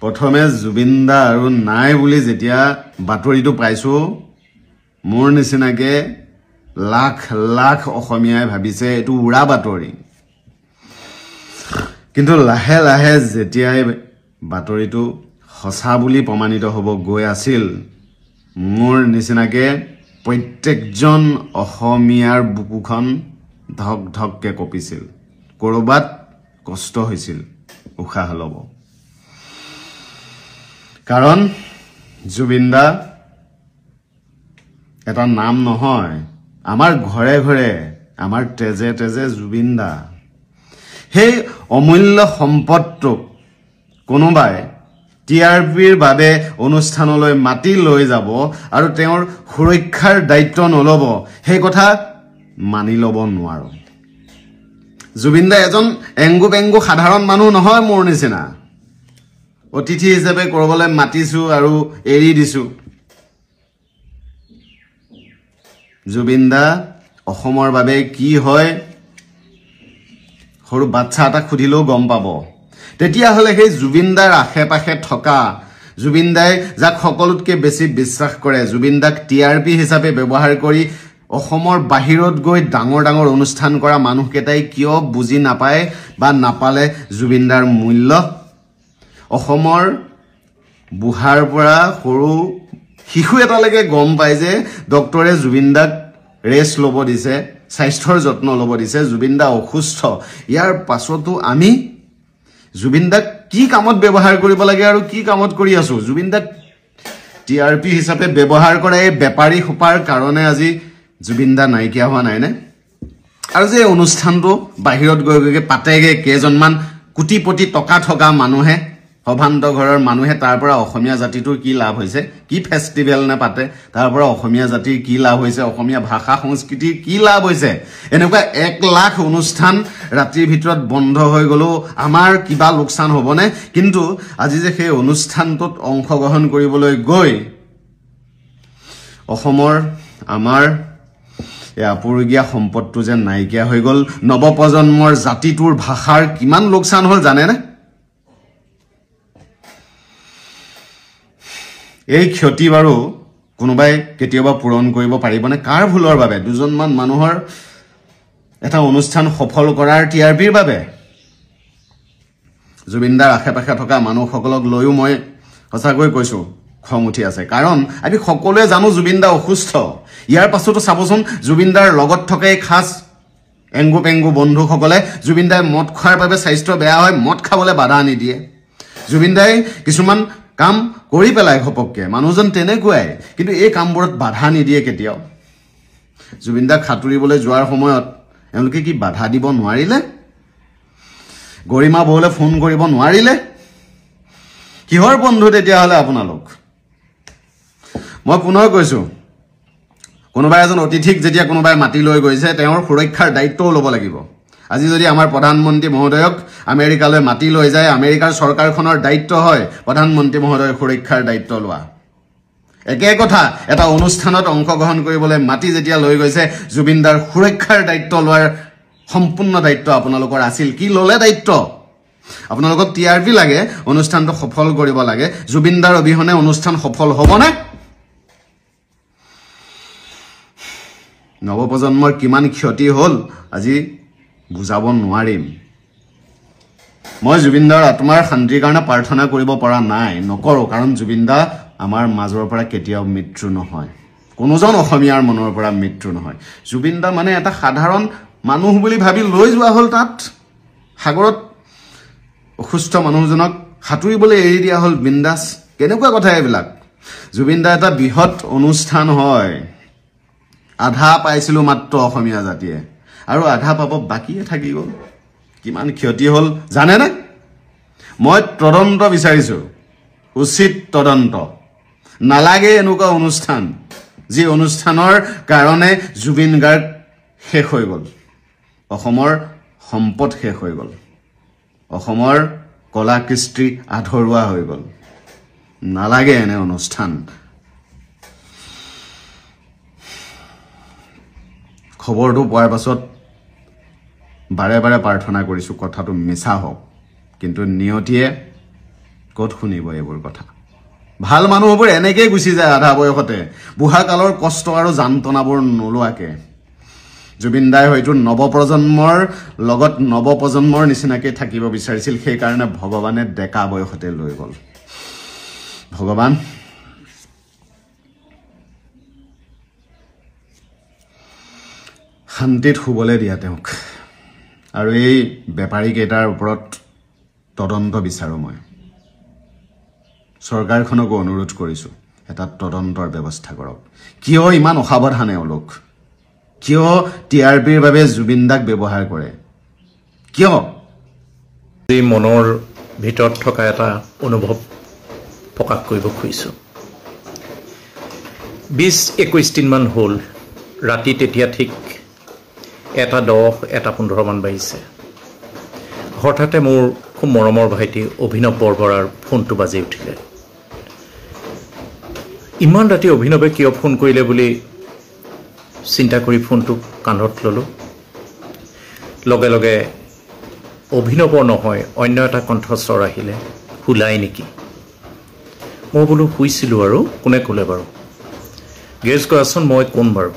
প্ৰথমে জুবিন দা আৰু নাই বুলি যেতিয়া বাতৰিটো পাইছো মোৰ নিচিনাকে লাখ লাখ অসমীয়াই ভাবিছে এটো উৰা বাতৰি কিন্তু লাহে লাহে যেতিয়াই বাতৰিটো সঁচা বুলি প্ৰমাণিত হ'ব গৈ আছিল মোৰ নিচিনাকে প্ৰত্যেকজন অসমীয়াৰ বুকুখন ধক ধককে কঁপিছিল কৰবাত কষ্ট হৈছিল উশাহ ল'ব কাৰণ জুবিন দা এটা নাম নহয় আমাৰ ঘৰে ঘৰে আমাৰ তেজে তেজে জুবিন দা সেই অমূল্য সম্পদটো কোনোবাই টিআৰপিৰ বাবে অনুষ্ঠানলৈ মাটি লৈ যাব আৰু তেওঁৰ সুৰক্ষাৰ দায়িত্ব নলব সেই কথা মানি ল'ব নোৱাৰো জুবিন দা এজন এংগু বেংগু সাধাৰণ মানুহ নহয় মোৰ নিচিনা অতিথি হিচাপে কৰবলৈ মাতিছো আৰু এৰি দিছো জুবিন দা অসমৰ বাবে কি হয় সৰু বাচ্চা এটা খুদিলেও গম পাব তেতিয়া হলে সেই জুবিন দাৰ আশে-পাশে থকা জুবিন দাই যাক সকলোতকে বেছি বিশ্বাস কৰে জুবিন দাক টিআৰপি হিচাপে ব্যৱহাৰ কৰি অসমৰ বাহিৰত গৈ ডাঙৰ ডাঙৰ অনুষ্ঠান কৰা মানুহকেইটাই কিয় বুজি নাপায় বা নাপালে জুবিন দাৰ মূল্য অসমৰ বুঢ়াৰ পৰা সৰু শিশু এটালৈকে গম পায় যে ডক্টৰে জুবিন দাক ৰেষ্ট ল'ব দিছে স্বাস্থ্যৰ যত্ন ল'ব দিছে জুবিন দা অসুস্থ ইয়াৰ পাছতো আমি জুবিন দাক কি কামত ব্যৱহাৰ কৰিব লাগে আৰু কি কামত কৰি আছো জুবিন দাক টিআৰপি হিচাপে ব্যৱহাৰ কৰা এই বেপাৰী হোপাৰ কাৰণে আজি জুবিন দা নাইকিয়া হোৱা নাই নে আৰু যে অনুষ্ঠানটো বাহিৰত গৈ গৈ পাতেগে কেজনমান কোটিপতি টকা থকা মানুহে সভান্ত ঘৰৰ মানুহে তাৰ পৰা অসমীয়া জাতিটোৰ কি লাভ হৈছে কি ফেষ্টিভেল নে পাতে তাৰ পৰা অসমীয়া জাতিৰ কি লাভ হৈছে অসমীয়া ভাষা সংস্কৃতিৰ কি লাভ হৈছে এনেকুৱা 1 লাখ অনুষ্ঠান ৰাতিৰ ভিতৰত বন্ধ হৈ গলো আমাৰ কিবা লোকসান হ'বনে কিন্তু আজি যে সেই অনুষ্ঠানটোত অংশগ্ৰহণ কৰিবলৈ গৈ অসমৰ আমাৰ এই আপুৰুগীয়া সম্পদটো যে নাইকিয়া হৈ গল নৱপ্ৰজন্মৰ জাতিটোৰ ভাষাৰ কিমান লোকসান হ'ল জানেনে এই ক্ষতি বাৰু কোনোবাই কেতিয়াবা পূৰণ কৰিব পাৰিবনে কাৰ ভুলৰ বাবে দুজনমান মানুহৰ এটা অনুষ্ঠান সফল কৰাৰ টিআৰপিৰ বাবে জুবিনদাৰ আশে-পাশে থকা মানুহসকলক লৈও মই সঁচাকৈ কৈছো খং উঠি আছে কাৰণ আমি সকলোৱে জানো জুবিনদা অসুস্থ ইয়াৰ পাছতো চাবচোন জুবিনদাৰ লগত থকা এই খাস এংগু পেংগু বন্ধুসকলে জুবিনদাই মদ খোৱাৰ বাবে স্বাস্থ্য বেয়া হয় মদ খাবলৈ বাধা নিদিয়ে জুবিনদাই কিছুমান কাম কৰি পেলাই ঘপককে মানুহজন তেনেকুৱাই কিন্তু এই কামবোৰত বাধা নিদিয়ে কেতিয়াও জুবিনদা খাতুৰিবলৈ যোৱাৰ সময়ত এওঁলোকে কি বাধা দিব নোৱাৰিলে গৰিমা বৌলে ফোন কৰিব নোৱাৰিলে কিহৰ বন্ধু তেতিয়া হলে আপোনালোক মই পুনৰ কৈছো কোনোবাই এজন অতিথিক যেতিয়া কোনোবাই মাটি লৈ গৈছে তেওঁৰ সুৰক্ষাৰ দায়িত্বও ল'ব লাগিব আজি যদি আমাৰ প্ৰধানমন্ত্ৰী মহোদয়ক আমেৰিকালৈ মাটি লৈ যায় আমেৰিকাৰ চৰকাৰখনৰ দায়িত্ব হয় প্ৰধানমন্ত্ৰী মহোদয়ৰ সুৰক্ষাৰ দায়িত্ব লোৱা একে কথা এটা অনুষ্ঠানত অংশগ্ৰহণ কৰিবলৈ মাটি যেতিয়া লৈ গৈছে জুবিনদাৰ সুৰক্ষাৰ দায়িত্ব লোৱাৰ সম্পূৰ্ণ দায়িত্ব আপোনালোকৰ আছিল কি ললে দায়িত্ব আপোনালোকক টিআৰপি লাগে অনুষ্ঠানটো সফল কৰিব লাগে জুবিনদাৰ অবিহনে অনুষ্ঠান সফল হ'বনে নৱপ্ৰজন্মৰ কিমান ক্ষতি হ'ল আজি বুজাব নোৱাৰিম মই জুবিনদাৰ আত্মাৰ শান্তিৰ কাৰণে প্ৰাৰ্থনা কৰিব পৰা নাই নকৰো কাৰণ জুবিনদা আমাৰ মাজৰ পৰা কেতিয়াও মৃত্যু নহয় কোনোজন অসমীয়াৰ মনৰ পৰা মৃত্যু নহয় জুবিনদা মানে এটা সাধাৰণ মানুহ বুলি ভাবি লৈ যোৱা হ'ল তাত সাগৰত অসুস্থ মানুহজনক সাঁতুৰিবলৈ এৰি দিয়া হ'ল বিন্দাস কেনেকুৱা কথা এইবিলাক জুবিনদা এটা বৃহৎ অনুষ্ঠান হয় আধা পাইছিলো মাত্ৰ অসমীয়া জাতিয়ে আৰু আধা পাব বাকিয়ে থাকি গ'ল কিমান ক্ষতি হ'ল জানে না মই তদন্ত বিচাৰিছো উচিত তদন্ত নালাগে এনেকুৱা অনুষ্ঠান যি অনুষ্ঠানৰ কাৰণে জুবিন গাৰ্গ শেষ হৈ গ'ল অসমৰ সম্পদ শেষ হৈ গ'ল অসমৰ কলা কৃষ্টি আধৰুৱা হৈ গ'ল নালাগে এনে অনুষ্ঠান খবৰটো পোৱাৰ পাছত বাৰে বাৰে প্ৰাৰ্থনা কৰিছো কথাটো মিছা হওক কিন্তু নিয়তিয়ে ক'ত শুনিব এইবোৰ কথা ভাল মানুহবোৰ এনেকৈ গুচি যায় আধা বয়সতে বুঢ়া কালৰ কষ্ট আৰু যান্ত্ৰণাবোৰ নোলোৱাকে জুবিন দাই হয়তো নৱপ্ৰজন্মৰ লগত নৱপ্ৰজন্মৰ নিচিনাকৈ থাকিব বিচাৰিছিল সেইকাৰণে ভগৱানে ডেকা বয়সতে লৈ গ'ল ভগৱান শান্তিত শুবলৈ দিয়া তেওঁক আৰু এই বেপাৰীকেইটাৰ ওপৰত তদন্ত বিচাৰোঁ মই চৰকাৰখনকো অনুৰোধ কৰিছোঁ এটা তদন্তৰ ব্যৱস্থা কৰক কিয় ইমান অসাৱধানে এওঁলোক কিয় টিআৰপিৰ বাবে জুবিন দাক ব্যৱহাৰ কৰে কিয় এই মনৰ ভিতৰত থকা এটা অনুভৱ প্ৰকাশ কৰিব খুজিছোঁ 20-21 দিনমান হ'ল ৰাতি তেতিয়া ঠিক 1:10-1:15 মান বাজিছে হঠাতে মোৰ খুব মৰমৰ ভাইটি অভিনৱ বৰবৰাৰ ফোনটো বাজি উঠিলে ইমান ৰাতি অভিনৱে কিয় ফোন কৰিলে বুলি চিন্তা কৰি ফোনটো কান্ধত ল'লোঁ লগে লগে অভিনৱৰ নহয় অন্য এটা কণ্ঠস্বৰ আহিলে শুলাই নেকি মই বোলো শুইছিলোঁ আৰু কোনে ক'লে বাৰু গেছ কৰাচোন মই কোন বাৰু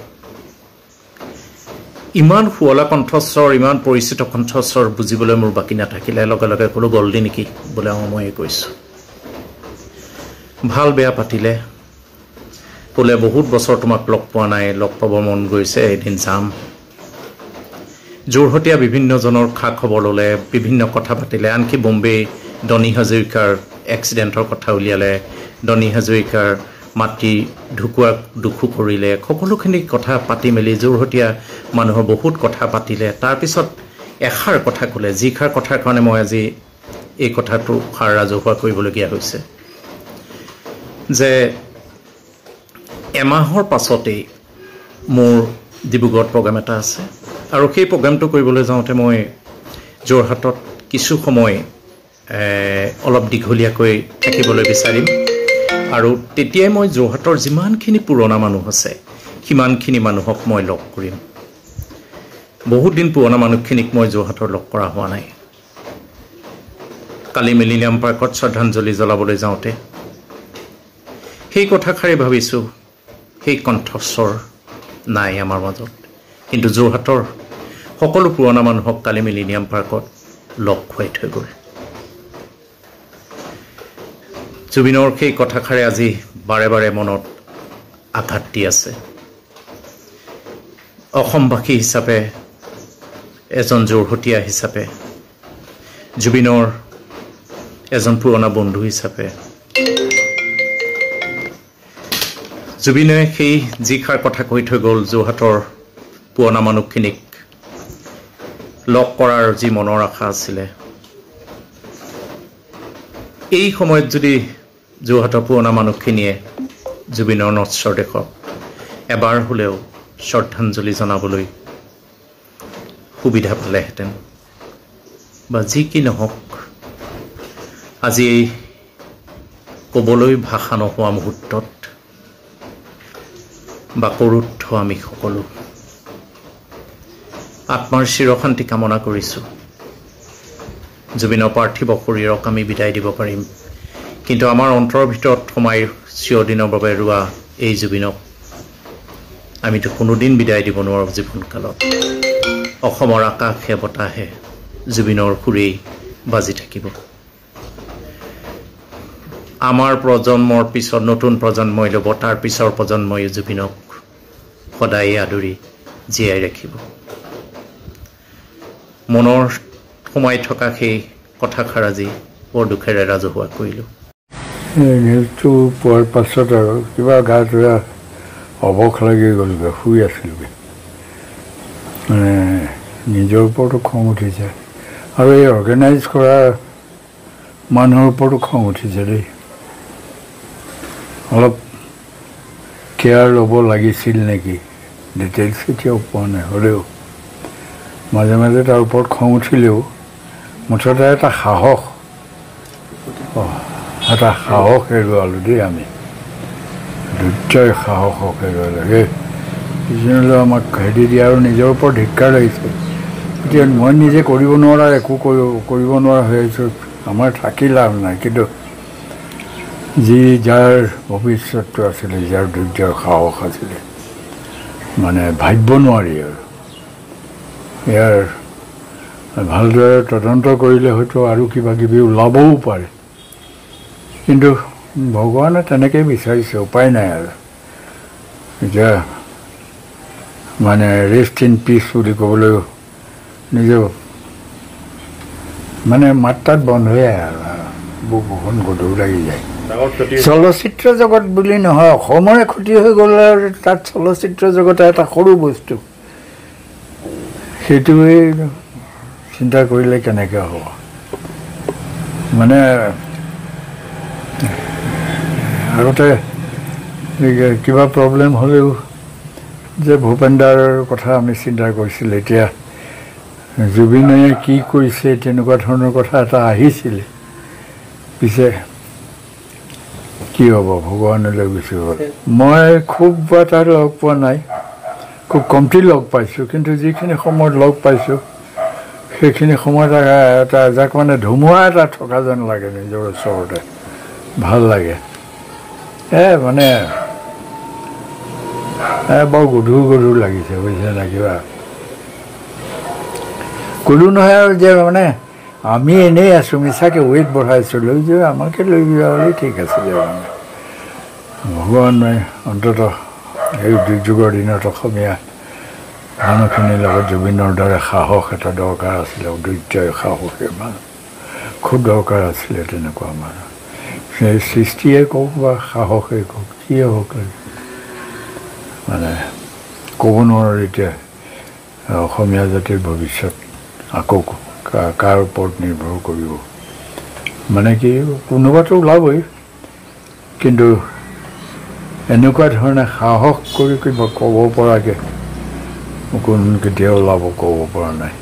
ইমান শুৱলা কণ্ঠস্বৰ ইমান পৰিচিত কণ্ঠস্বৰ বুজিবলৈ মোৰ বাকী নাথাকিলে লগে লগে ক'লোঁ গল্ডি নেকি বোলে ময়ে কৈছোঁ ভাল বেয়া পাতিলে ক'লে বহুত বছৰ তোমাক লগ পোৱা নাই লগ পাব মন গৈছে এদিন যাম যোৰহতীয়া বিভিন্নজনৰ খা খবৰ ল'লে বিভিন্ন কথা পাতিলে আনকি বম্বে ডনি হাজৰিকাৰ এক্সিডেণ্টৰ কথা উলিয়ালে ডনি হাজৰিকাৰ মাতৃ ঢুকুৱাক দুখো কৰিলে সকলোখিনি কথা পাতি মেলি যোৰহতীয়া মানুহৰ বহুত কথা পাতিলে তাৰপিছত এষাৰ কথা ক'লে যিষাৰ কথাৰ কাৰণে মই আজি এই কথাটো সাৰ ৰাজহুৱা কৰিবলগীয়া হৈছে যে এমাহৰ পাছতেই মোৰ ডিব্ৰুগড়ত প্ৰগ্ৰাম এটা আছে আৰু সেই প্ৰগ্ৰামটো কৰিবলৈ যাওঁতে মই যোৰহাটত কিছু সময় অলপ দীঘলীয়াকৈ থাকিবলৈ বিচাৰিম আৰু তেতিয়াই মই যোৰহাটৰ যিমানখিনি পুৰণা মানুহ আছে সিমানখিনি মানুহক মই লগ কৰিম বহুত দিন পুৰণা মানুহখিনিক মই যোৰহাটৰ লগ কৰা হোৱা নাই কালি মিলেনিয়াম পাৰ্কত শ্ৰদ্ধাঞ্জলি জ্বলাবলৈ যাওঁতে সেই কথাষাৰে ভাবিছোঁ সেই কণ্ঠস্বৰ নাই আমাৰ মাজত কিন্তু যোৰহাটৰ সকলো পুৰণা মানুহক কালি মিলেনিয়াম পাৰ্কত লগ খুৱাই থৈ গ'ল জুবিনৰ সেই কথাষাৰে আজি বাৰে বাৰে মনত আঘাত দি আছে অসমবাসী হিচাপে এজন যোৰহতীয়া হিচাপে জুবিনৰ এজন পুৰণা বন্ধু হিচাপে জুবিনে সেই যিষাৰ কথা কৈ থৈ গ'ল যোৰহাটৰ পুৰণা মানুহখিনিক লগ কৰাৰ যি মনৰ আশা আছিলে এই সময়ত যদি যোৰহাটৰ পুৰণা মানুহখিনিয়ে জুবিনৰ নশ্বৰ দেশক এবাৰ হ'লেও শ্ৰদ্ধাঞ্জলি জনাবলৈ সুবিধা পালেহেঁতেন বা যি কি নহওক আজি এই ক'বলৈ ভাষা নোহোৱা মুহূৰ্তত বাকৰুদ্ধ আমি সকলো আত্মাৰ চিৰশান্তি কামনা কৰিছোঁ জুবিনৰ পাৰ্থিৱ শৰীৰক আমি বিদায় দিব পাৰিম কিন্তু আমাৰ অন্তৰৰ ভিতৰত সোমাই চিৰদিনৰ বাবে ৰোৱা এই জুবিনক আমিতো কোনোদিন বিদায় দিব নোৱাৰোঁ জীৱনকালত অসমৰ আকাশে বতাহে জুবিনৰ সুৰেই বাজি থাকিব আমাৰ প্ৰজন্মৰ পিছত নতুন প্ৰজন্মই ল'ব তাৰ পিছৰ প্ৰজন্মই জুবিনক সদায় আদৰি জীয়াই ৰাখিব মনৰ সোমাই থকা সেই কথাষাৰ আজি বৰ দুখেৰে ৰাজহুৱা কৰিলোঁ নিউজটো পোৱাৰ পাছত আৰু কিবা গাত অৱস লাগি গ'লগৈ শুই আছিলগৈ মানে নিজৰ ওপৰতো খং উঠিছে আৰু এই অৰ্গেনাইজ কৰা মানুহৰ ওপৰতো খং উঠিছে দেই অলপ কেয়াৰ ল'ব লাগিছিল নেকি ডিটেইলছ এতিয়াও পোৱা নাই হ'লেও মাজে মাজে তাৰ ওপৰত খং উঠিলেও মুঠতে এটা সাহস হেৰুৱালোঁ দেই আমি ধৈৰ্যই সাহসক হেৰুৱালে কিছুমানে আমাক হেৰি দিয়ে আৰু নিজৰ ওপৰত ধিক্কাৰ লাগিছে এতিয়া মই নিজে কৰিব নোৱাৰা একো কৰিব নোৱাৰা হৈ আছোঁ আমাৰ থাকি লাভ নাই কিন্তু যি যাৰ ভৱিষ্যতটো আছিলে, যাৰ ধৈৰ্যৰ সাহস আছিলে, মানে ভাবিব নোৱাৰি আৰু ইয়াৰ ভালদৰে তদন্ত কৰিলে হয়তো আৰু কিবা কিবি ওলাবও পাৰে, কিন্তু ভগৱানে তেনেকৈ বিচাৰিছে, উপায় নাই আৰু। এতিয়া মানে ৰেষ্ট ইন পিচ বুলি ক'বলৈও নিজেও মানে মাত্ৰাত বন্ধ হৈ আহে আৰু বুকুখন গধুৰ লাগি যায়। চলচ্চিত্ৰ জগত বুলি নহয়, অসমৰে ক্ষতি হৈ গ'লে আৰু তাত চলচ্চিত্ৰ জগতে এটা সৰু বস্তু, সেইটোৱে চিন্তা কৰিলে কেনেকৈ হ'ব। মানে আগতে কিবা প্ৰব্লেম হ'লেও যে ভূপেনদাৰ কথা আমি চিন্তা কৰিছিলোঁ, এতিয়া জুবিনে কি কৰিছে তেনেকুৱা ধৰণৰ কথা এটা আহিছিলে, পিছে কি হ'ব ভগৱানলৈ গুচি গ'ল। মই খুব এটা লগ পোৱা নাই, খুব কমটি লগ পাইছোঁ, কিন্তু যিখিনি সময়ত লগ পাইছোঁ সেইখিনি সময়ত এটা যাক মানে ধুমুহা এটা থকা যেন লাগে নিজৰ ওচৰতে, ভাল লাগে। মানে বৰ গধুৰ গধুৰ লাগিছে বুজিছে না, কিবা ক'লো নহয় আৰু যে মানে আমি এনেই আছোঁ, মিছাকৈ ৱেইট বঢ়াইছোঁ, লৈ যোৱা আমাকে লৈ যোৱা হ'লেই ঠিক আছে যে মানে ভগৱানে অন্ততঃ এই দুৰ্যোগৰ দিনত অসমীয়া মানুহখিনিৰ লগত জুবিনৰ দৰে সাহস এটা দৰকাৰ আছিলে, ধৈৰ্যই সাহসে মানুহ খুব দৰকাৰ আছিলে তেনেকুৱা মানুহ। সেই সৃষ্টিয়ে কওক বা সাহসেই কওক, যিয়ে হওক মানে ক'ব নোৱাৰোঁ এতিয়া অসমীয়া জাতিৰ ভৱিষ্যত আকৌ কাৰ ওপৰত নিৰ্ভৰ কৰিব। মানে কি কোনোবাটো ওলাবই, কিন্তু এনেকুৱা ধৰণে সাহস কৰি কিবা ক'ব পৰাকৈ কোনো কেতিয়াও ওলাব ক'ব পৰা নাই।